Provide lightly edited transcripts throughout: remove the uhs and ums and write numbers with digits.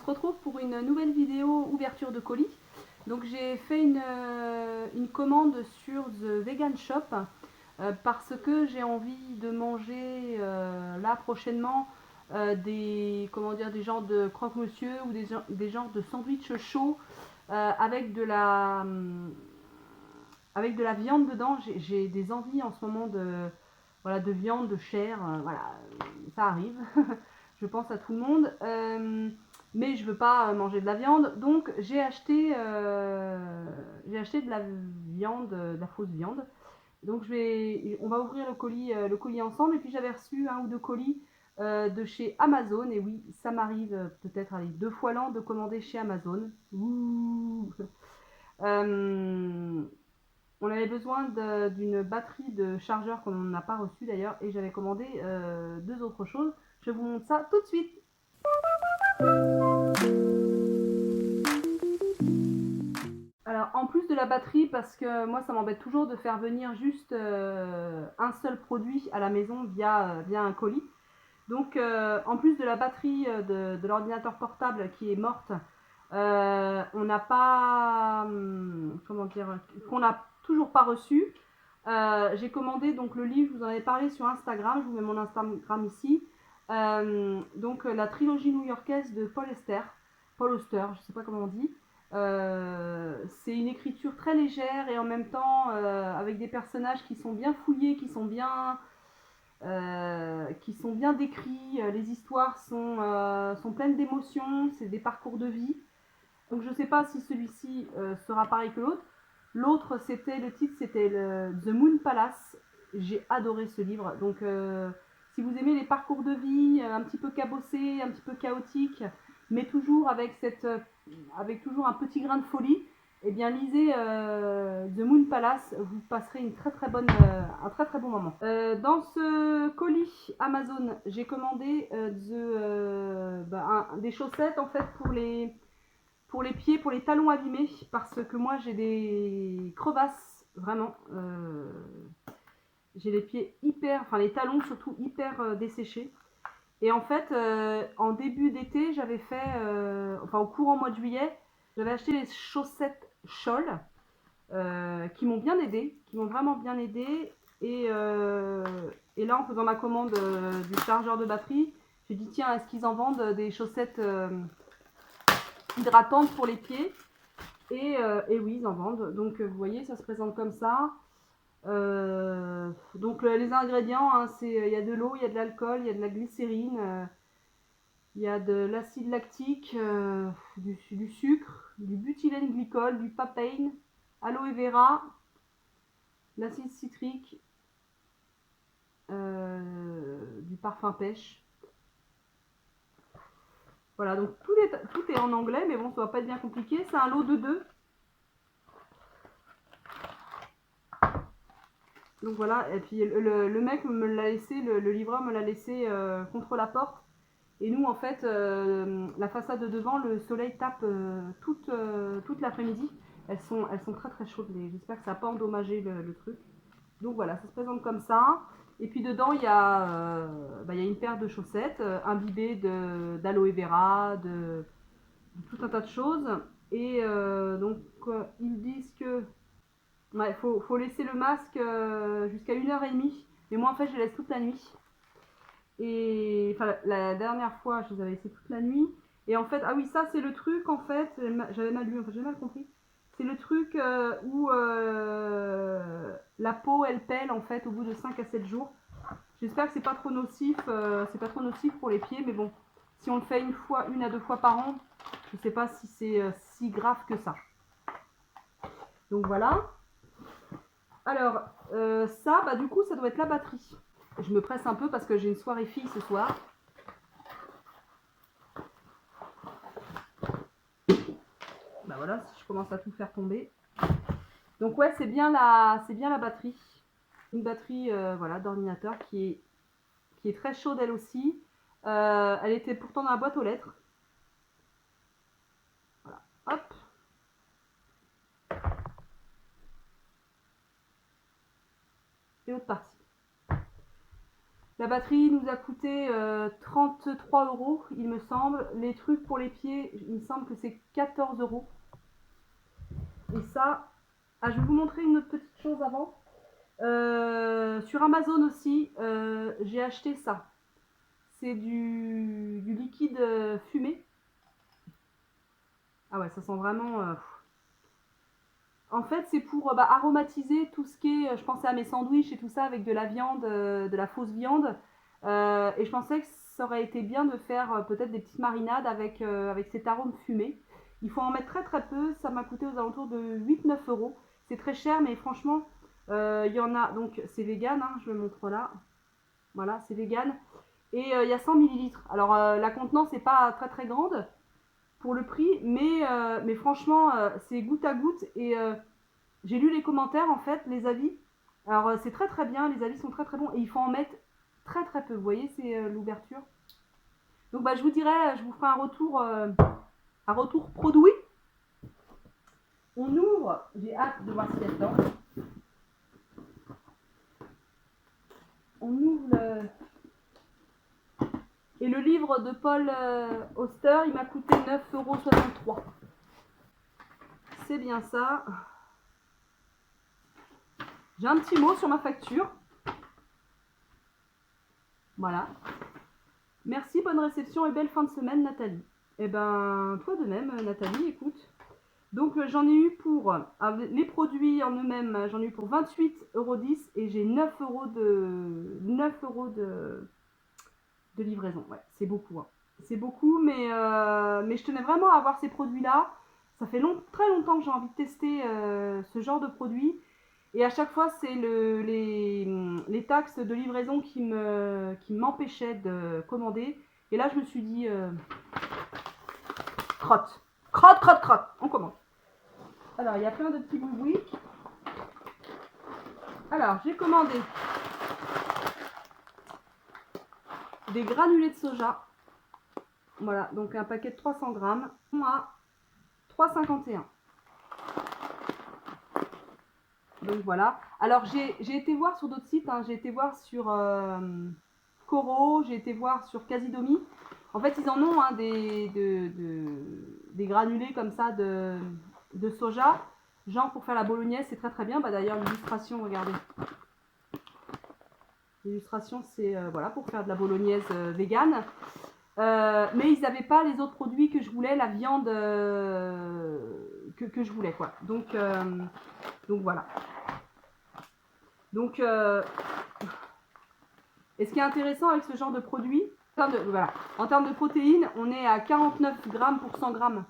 se retrouve pour une nouvelle vidéo ouverture de colis. Donc j'ai fait une commande sur The Vegan Shop parce que j'ai envie de manger là prochainement des genres de croque-monsieur ou des genres de sandwich chauds avec de la viande dedans. J'ai des envies en ce moment de viande, de chair, voilà, ça arrive. Je pense à tout le monde, mais je veux pas manger de la viande, donc j'ai acheté de la viande, de la fausse viande. Donc on va ouvrir le colis ensemble, et puis j'avais reçu un ou deux colis de chez Amazon, et oui, ça m'arrive peut-être 2 fois l'an de commander chez Amazon. Ouh. Euh, on avait besoin d'une batterie de chargeur qu'on n'a pas reçue d'ailleurs, et j'avais commandé 2 autres choses. Je vous montre ça tout de suite. Alors, en plus de la batterie, parce que moi ça m'embête toujours de faire venir juste un seul produit à la maison via un colis. Donc en plus de la batterie de l'ordinateur portable qui est morte, on n'a pas, qu'on n'a toujours pas reçu. J'ai commandé donc le livre, je vous en avais parlé sur Instagram, je vous mets mon Instagram ici. Donc la trilogie new-yorkaise de Paul Auster, je ne sais pas comment on dit. C'est une écriture très légère et en même temps avec des personnages qui sont bien fouillés, qui sont bien décrits. Les histoires sont pleines d'émotions, c'est des parcours de vie. Donc je ne sais pas si celui-ci sera pareil que l'autre. L'autre, le titre c'était The Moon Palace. J'ai adoré ce livre. Donc si vous aimez les parcours de vie un petit peu cabossés, un petit peu chaotiques, mais toujours avec toujours un petit grain de folie, eh bien lisez The Moon Palace, vous passerez un très très bon moment. Dans ce colis Amazon, j'ai commandé des chaussettes en fait pour les pieds, pour les talons abîmés, parce que moi j'ai des crevasses, vraiment. J'ai les pieds les talons surtout hyper desséchés. Et en fait, en début d'été, j'avais fait, au courant mois de juillet, j'avais acheté les chaussettes Scholl qui m'ont bien aidé, qui m'ont vraiment bien aidé. Et là, en faisant ma commande du chargeur de batterie, j'ai dit tiens, est-ce qu'ils en vendent des chaussettes hydratantes pour les pieds? Et oui, ils en vendent. Donc vous voyez, ça se présente comme ça. Donc les ingrédients, hein, il y a de l'eau, il y a de l'alcool, il y a de la glycérine, il y a de l'acide lactique, du sucre, du butylène glycol, du papain, aloe vera, l'acide citrique, du parfum pêche. Voilà, donc tout est en anglais, mais bon, ça va pas être bien compliqué. C'est un lot de 2. Donc voilà, et puis le mec me l'a laissé, le livreur me l'a laissé contre la porte. Et nous, en fait, la façade de devant, le soleil tape toute l'après-midi. Elles sont très très chaudes. J'espère que ça n'a pas endommagé le truc. Donc voilà, ça se présente comme ça. Et puis dedans, il y a une paire de chaussettes imbibées d'aloe vera, de tout un tas de choses. Et donc, ils disent que ouais, faut laisser le masque jusqu'à 1h30. Mais moi, en fait, je le laisse toute la nuit. Et enfin, la dernière fois, je les avais laissés toute la nuit. Et en fait, ah oui, ça, c'est le truc, en fait, j'avais mal lu, en fait, j'ai mal compris. C'est le truc où la peau, elle pèle, en fait, au bout de 5 à 7 jours. J'espère que c'est pas trop nocif, pour les pieds, mais bon, si on le fait une à 2 fois par an, je sais pas si c'est si grave que ça. Donc voilà. Alors, ça, du coup, ça doit être la batterie. Je me presse un peu parce que j'ai une soirée fille ce soir. Voilà, si je commence à tout faire tomber. Donc ouais, c'est bien la batterie. Une batterie voilà, d'ordinateur qui est très chaude elle aussi. Elle était pourtant dans la boîte aux lettres. Voilà, hop. Et autre partie. La batterie nous a coûté 33 euros, il me semble. Les trucs pour les pieds, il me semble que c'est 14 euros. Et ça, ah, je vais vous montrer une autre petite chose avant. Sur Amazon aussi, j'ai acheté ça. C'est du liquide fumé. Ah ouais, ça sent vraiment... En fait, c'est pour aromatiser tout ce qui est... Je pensais à mes sandwichs et tout ça avec de la viande, de la fausse viande. Et je pensais que ça aurait été bien de faire peut-être des petites marinades avec cet arôme fumé. Il faut en mettre très très peu. Ça m'a coûté aux alentours de 8-9 euros. C'est très cher, mais franchement, il y en a... Donc, c'est vegan, hein, je le montre là. Voilà, c'est vegan. Et il y a 100 millilitres. Alors, la contenance n'est pas très très grande pour le prix, mais franchement, c'est goutte à goutte. Et j'ai lu les commentaires, en fait, les avis. Alors, c'est très très bien, les avis sont très très bons. Et il faut en mettre très très peu. Vous voyez, c'est l'ouverture. Donc, je vous dirai, je vous ferai un retour produit. On ouvre, j'ai hâte de voir ce qu'il y a dedans. On ouvre le... Et le livre de Paul Auster, il m'a coûté 9,63 €. C'est bien ça. J'ai un petit mot sur ma facture. Voilà. Merci, bonne réception et belle fin de semaine, Nathalie. Eh ben, toi de même, Nathalie, écoute. Donc, j'en ai eu pour les produits en eux-mêmes, j'en ai eu pour 28,10 € et j'ai 9 € de livraison. Ouais, c'est beaucoup. Hein. C'est beaucoup, mais je tenais vraiment à avoir ces produits-là. Ça fait très longtemps que j'ai envie de tester ce genre de produits. Et à chaque fois, c'est les taxes de livraison qui m'empêchaient de commander. Et là, je me suis dit, crotte. Crotte, crotte, crotte. On commande. Alors, il y a plein de petits boubouis. Alors, j'ai commandé des granulés de soja. Voilà, donc un paquet de 300 grammes à 3,51 €. Donc voilà. Alors j'ai été voir sur d'autres sites, hein. J'ai été voir sur Coro, j'ai été voir sur Casidomi. En fait, ils en ont hein, des granulés comme ça de soja. Genre pour faire la bolognaise, c'est très très bien. D'ailleurs, l'illustration, regardez. L'illustration, c'est voilà, pour faire de la bolognaise végane. Mais ils n'avaient pas les autres produits que je voulais, la viande que je voulais. Quoi. Donc voilà. Donc, et ce qui est intéressant avec ce genre de produit, en termes de protéines, on est à 49 grammes pour 100 grammes.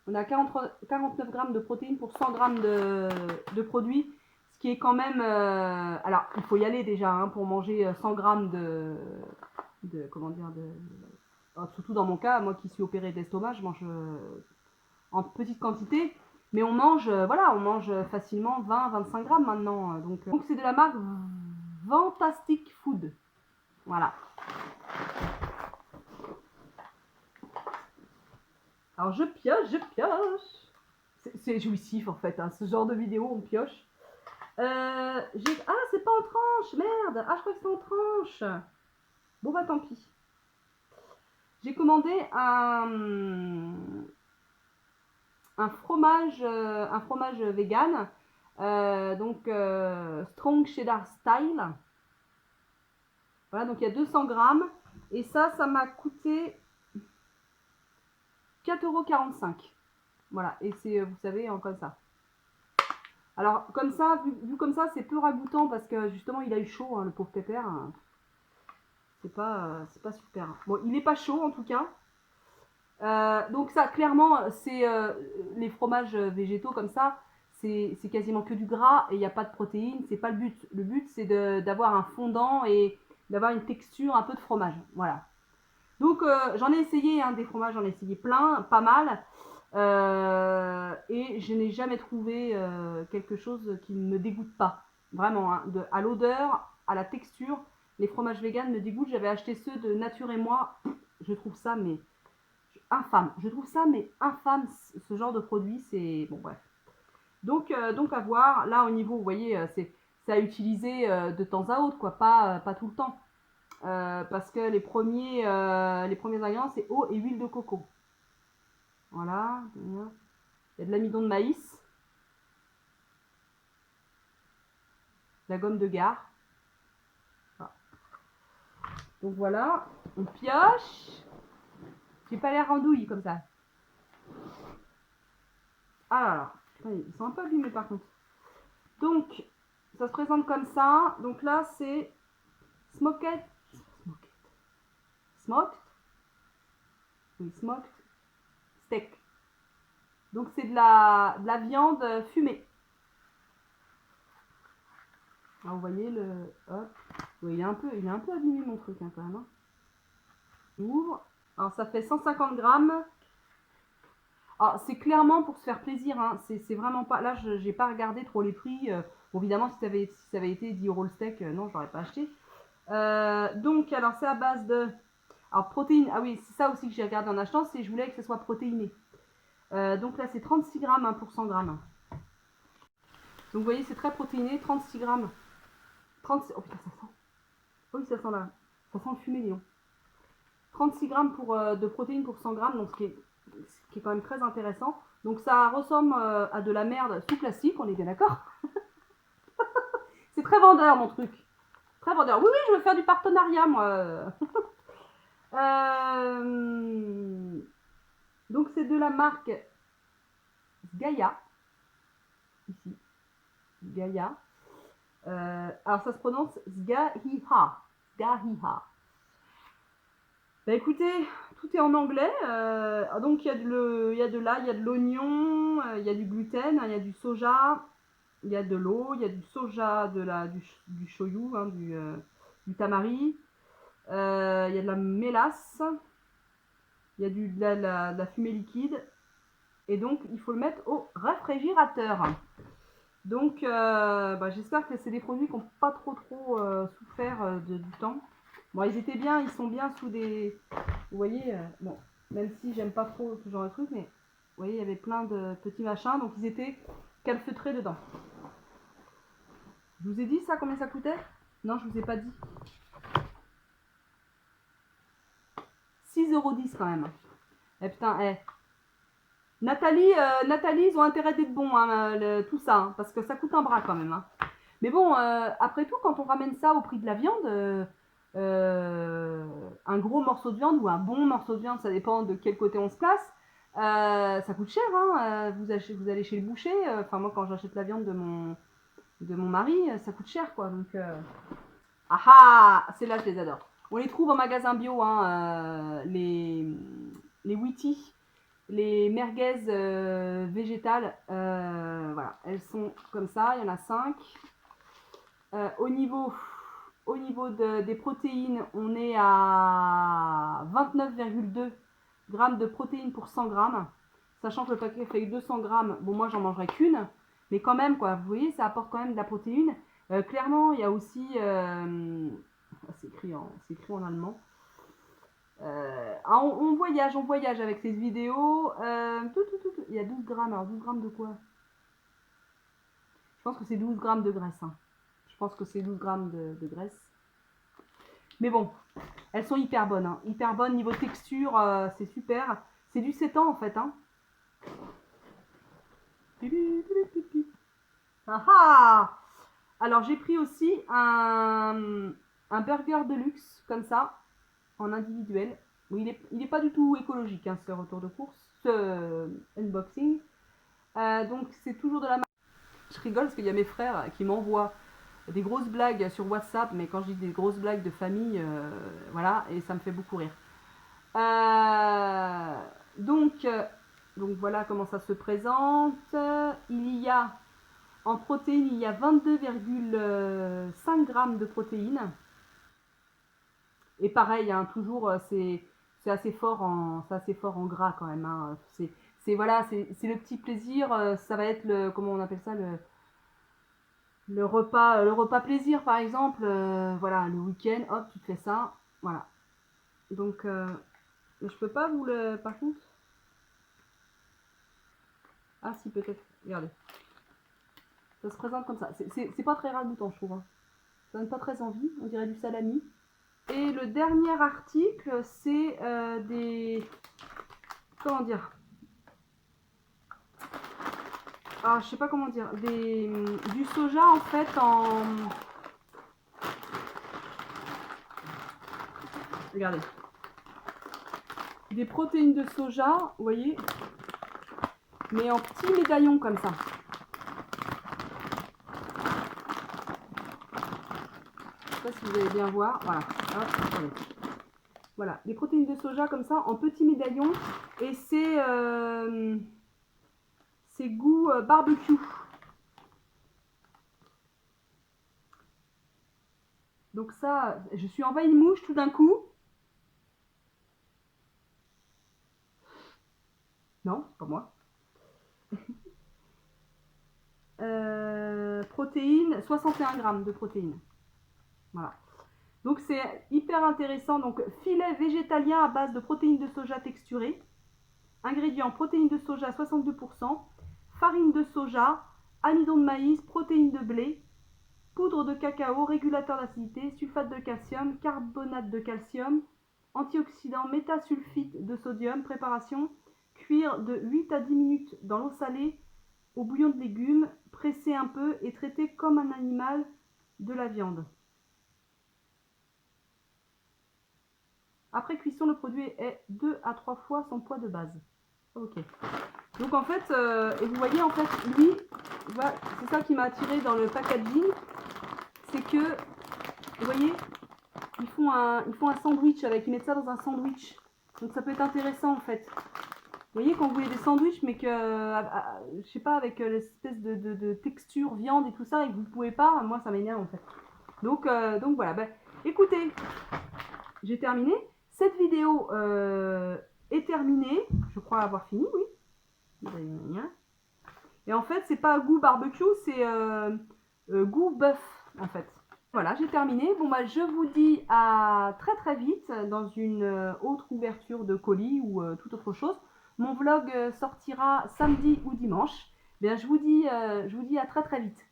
On a 49 grammes de protéines pour 100 grammes de produits, ce qui est quand même... alors, il faut y aller déjà hein, pour manger 100 grammes surtout dans mon cas, moi qui suis opérée d'estomac, je mange en petite quantité. Mais on mange, on mange facilement 20-25 grammes maintenant. Donc c'est de la marque Fantastic Food. Voilà. Alors je pioche. C'est jouissif en fait, hein, ce genre de vidéo, on pioche. Ah, c'est pas en tranche, merde. Ah, je crois que c'est en tranche. Bon tant pis. J'ai commandé un fromage vegan, Strong Cheddar Style. Voilà, donc il y a 200 grammes. Et ça m'a coûté 4,45 €. Voilà, et c'est, vous savez, comme ça. Alors, comme ça, vu comme ça, c'est peu ragoûtant parce que justement, il a eu chaud, hein, le pauvre pépère. C'est pas super. Bon, il n'est pas chaud en tout cas. Donc ça, clairement, c'est les fromages végétaux comme ça, c'est quasiment que du gras et il n'y a pas de protéines. C'est pas le but. Le but, c'est d'avoir un fondant et d'avoir une texture un peu de fromage. Voilà. Donc j'en ai essayé hein, des fromages, j'en ai essayé plein, pas mal. Et je n'ai jamais trouvé quelque chose qui ne me dégoûte pas. Vraiment, hein, à l'odeur, à la texture, les fromages véganes me dégoûtent. J'avais acheté ceux de Nature et Moi. Je trouve ça, mais infâme. Je trouve ça, mais infâme, ce genre de produit. C'est bon, bref. Donc à voir. Là, au niveau, vous voyez, c'est à utiliser de temps à autre, quoi, pas tout le temps. parce que les premiers ingrédients, c'est eau et huile de coco. Voilà. Il y a de l'amidon de maïs. La gomme de gare. Voilà. Donc voilà, on pioche. J'ai pas l'air andouille comme ça. Alors, ils sont un peu abîmés par contre. Donc, ça se présente comme ça. Donc là, c'est smoked. Smoked. Oui, smoked steak. Donc c'est de la viande fumée. Alors, vous voyez le. Hop. Oui, il est un peu abîmé mon truc hein, quand même. Hein. J'ouvre. Alors ça fait 150 grammes. Alors c'est clairement pour se faire plaisir. Hein. C'est vraiment pas. Là, je n'ai pas regardé trop les prix. Bon, évidemment, si ça avait été 10 € le steak, non, je n'aurais pas acheté. Donc, alors c'est à base de. Alors, protéines. Ah oui, c'est ça aussi que j'ai regardé en achetant. C'est je voulais que ce soit protéiné. Donc là, c'est 36 grammes hein, pour 100 grammes. Donc, vous voyez, c'est très protéiné. 36 grammes. 36... Oh putain, ça sent. Oui, ça sent là. Ça sent le fumé, disons. 36 grammes de protéines pour 100 grammes, donc ce qui est quand même très intéressant. Donc ça ressemble à de la merde sous plastique, on est bien d'accord. C'est très vendeur mon truc. Très vendeur. Oui, oui, je veux faire du partenariat moi. Donc c'est de la marque Gaia. Ici. Gaia. Alors ça se prononce Sgahiha. Sgahiha. Bah écoutez, tout est en anglais. Donc il y a de l'oignon, il y a du gluten, il y a du soja, il y a de l'eau, il y a du soja, du shoyu, hein, du tamari, il y a de la mélasse, il y a de la fumée liquide. Et donc il faut le mettre au réfrigérateur. Donc j'espère que c'est des produits qui n'ont pas trop souffert du temps. Bon, ils étaient bien, ils sont bien sous des... Vous voyez, bon, même si j'aime pas trop ce genre de truc, mais vous voyez, il y avait plein de petits machins, donc ils étaient calfeutrés dedans. Je vous ai dit ça, combien ça coûtait? Non, je vous ai pas dit. 6,10 € quand même. Eh putain, Nathalie, ils ont intérêt d'être bons, hein, tout ça, hein, parce que ça coûte un bras quand même. Hein. Mais bon, après tout, quand on ramène ça au prix de la viande, un gros morceau de viande ou un bon morceau de viande, ça dépend de quel côté on se place, ça coûte cher. Hein, vous allez chez le boucher, enfin moi quand j'achète la viande de mon mari, ça coûte cher quoi. Donc, c'est là je les adore. On les trouve en magasin bio, hein, les Wheaties. Les merguez végétales, voilà, elles sont comme ça, il y en a 5. Au niveau des protéines, on est à 29,2 grammes de protéines pour 100 grammes. Sachant que le paquet fait 200 grammes, bon moi j'en mangerai qu'une, mais quand même quoi, vous voyez, ça apporte quand même de la protéine. Clairement, il y a aussi, c'est écrit en allemand. On voyage avec ces vidéos. Il y a 12 grammes. Alors 12 grammes de quoi? Je pense que c'est 12 grammes de graisse. Hein. Je pense que c'est 12 grammes de graisse. Mais bon, elles sont hyper bonnes. Hein. Hyper bonnes niveau texture. C'est super. C'est du 7 ans en fait. Hein. Alors j'ai pris aussi un burger de luxe comme ça en individuel. Oui, il est pas du tout écologique hein, ce retour de course, ce unboxing. Donc c'est toujours de la marque. Je rigole parce qu'il y a mes frères qui m'envoient des grosses blagues sur WhatsApp, mais quand je dis des grosses blagues de famille, voilà, et ça me fait beaucoup rire. Donc voilà comment ça se présente. Il y a en protéines, il y a 22,5 grammes de protéines. Et pareil, hein, toujours, c'est assez fort en gras quand même. Hein. C'est voilà, c'est le petit plaisir. Ça va être comment on appelle ça, le repas plaisir par exemple. Voilà, le week-end, hop, tu te fais ça. Voilà. Donc, je peux pas vous le. Par contre. Ah si, peut-être. Regardez. Ça se présente comme ça. C'est pas très ragoûtant, je trouve. Hein. Ça donne pas très envie. On dirait du salami. Et le dernier article, c'est des... Comment dire? Ah, je sais pas comment dire. Du soja en fait en... Regardez. Des protéines de soja, vous voyez, mais en petits médaillons comme ça. Je sais pas si vous allez bien voir. Voilà. Hop, voilà, des protéines de soja comme ça en petits médaillons et c'est goût barbecue. Donc ça, je suis envahie de mouche tout d'un coup. Non, c'est pas moi. Protéines, 61 grammes de protéines. Voilà. Donc c'est hyper intéressant. Donc filet végétalien à base de protéines de soja texturées. Ingrédients, protéines de soja 62%, farine de soja, amidon de maïs, protéines de blé, poudre de cacao, régulateur d'acidité, sulfate de calcium, carbonate de calcium, antioxydant, métasulfite de sodium. Préparation, cuire de 8 à 10 minutes dans l'eau salée au bouillon de légumes, presser un peu et traiter comme un animal de la viande. Après cuisson, le produit est 2 à 3 fois son poids de base. Ok. Donc en fait, et vous voyez en fait, lui, voilà, c'est ça qui m'a attiré dans le packaging, c'est que, vous voyez, ils font un sandwich avec, ils mettent ça dans un sandwich. Donc ça peut être intéressant en fait. Vous voyez, quand vous voulez des sandwichs, mais que, je sais pas, avec l'espèce de texture viande et tout ça, et que vous pouvez pas, moi ça m'énerve en fait. Donc voilà, ben, écoutez, j'ai terminé. Cette vidéo est terminée, je crois avoir fini, oui. Et en fait, c'est pas goût barbecue, c'est goût bœuf, en fait. Voilà, j'ai terminé. Bon, bah, je vous dis à très très vite dans une autre ouverture de colis ou toute autre chose. Mon vlog sortira samedi ou dimanche. Bien, je vous dis à très très vite.